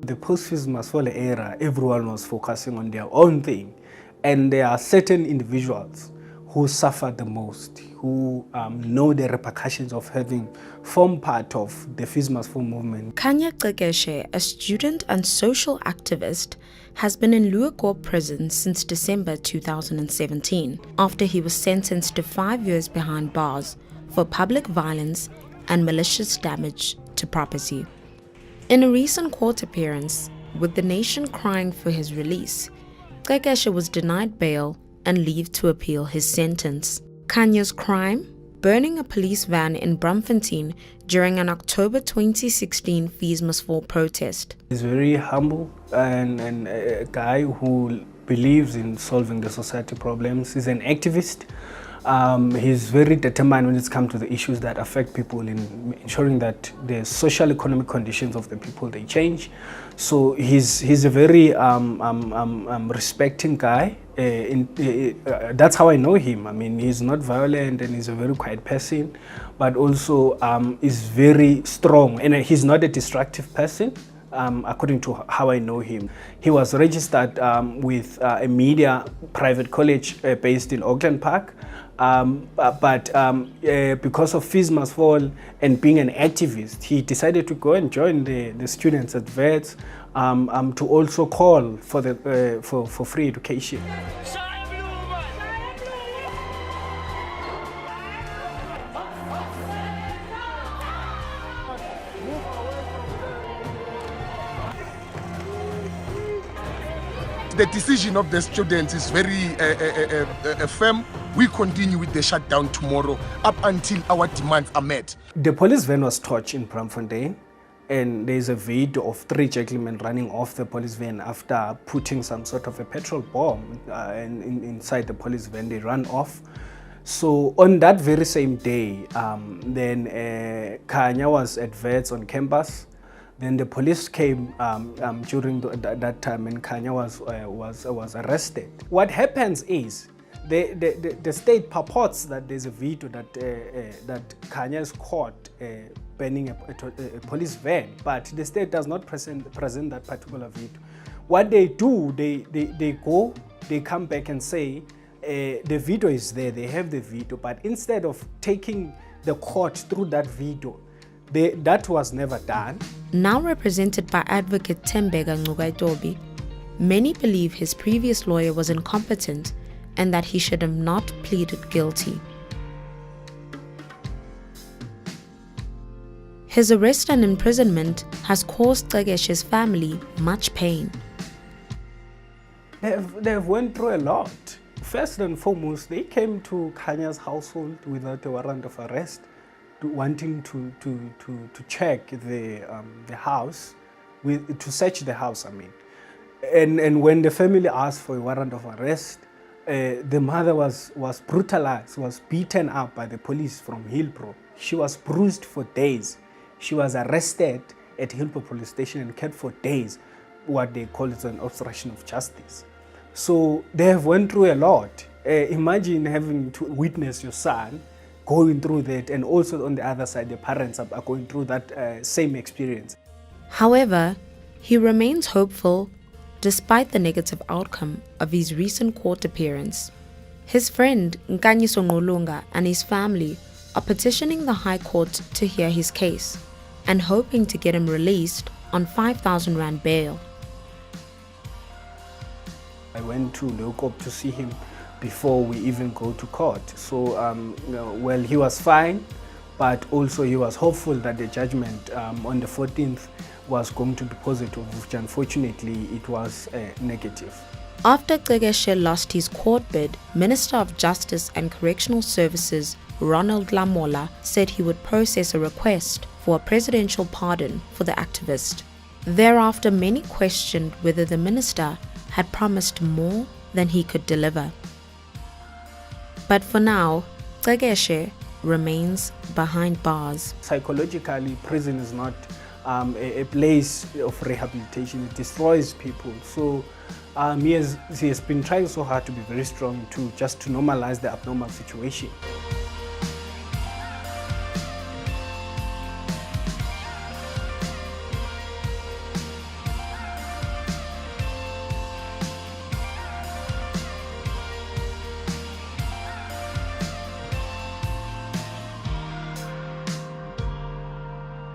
The post-FISMAS era, everyone was focusing on their own thing. And there are certain individuals who suffer the most, who know the repercussions of having formed part of the FISMAS movement. Kanya Cekeshe, a student and social activist, has been in Luagor prison since December 2017 after he was sentenced to 5 years behind bars for public violence and malicious damage to property. In a recent court appearance, with the nation crying for his release, Cekeshe was denied bail and leave to appeal his sentence. Kanya's crime? Burning a police van in Braamfontein during an October 2016 FISMAS protest. He's very humble and a guy who believes in solving the society problems. He's an activist. He's very determined when it's come to the issues that affect people in ensuring that the social economic conditions of the people, they change. So he's a very respecting guy. That's how I know him. I mean, he's not violent and he's a very quiet person, but also is very strong, and he's not a destructive person. According to how I know him. He was registered with a media private college based in Auckland Park, but because of FISMAS fall and being an activist, he decided to go and join the students at Vets to also call for free education. The decision of the students is very firm. We continue with the shutdown tomorrow up until our demands are met. The police van was torched in Braamfontein, and there's a video of 3 gentlemen running off the police van after putting some sort of a petrol bomb inside the police van. They ran off. So on that very same day, then Kanya was at Vets on campus. Then the police came during that time, and Kanya was arrested. What happens is the state purports that there's a video that Kanya is caught burning a police van, but the state does not present that particular video. What they do, they come back and say the video is there, they have the video, but instead of taking the court through that video, that was never done. Now represented by advocate Tembega Ngqulunga, many believe his previous lawyer was incompetent and that he should have not pleaded guilty. His arrest and imprisonment has caused Cekeshe's family much pain. They've went through a lot. First and foremost, they came to Kanya's household without a warrant of arrest, wanting to check the house, to search the house, I mean. And when the family asked for a warrant of arrest, the mother was brutalized, was beaten up by the police from Hillbrow. She was bruised for days. She was arrested at Hillbrow police station and kept for days, what they call it an obstruction of justice. So they have went through a lot. Imagine having to witness your son going through that, and also on the other side, the parents are going through that same experience. However, he remains hopeful despite the negative outcome of his recent court appearance. His friend Nkanyiso Ngqulunga and his family are petitioning the High Court to hear his case and hoping to get him released on 5,000 Rand bail. I went to Luagor to see him before we even go to court. So, well, he was fine, but also he was hopeful that the judgment on the 14th was going to be positive, which unfortunately it was negative. After Cekeshe lost his court bid, Minister of Justice and Correctional Services Ronald Lamola said he would process a request for a presidential pardon for the activist. Thereafter, many questioned whether the minister had promised more than he could deliver. But for now, Cekeshe remains behind bars. Psychologically, prison is not a place of rehabilitation. It destroys people. So he has been trying so hard to be very strong to normalize the abnormal situation.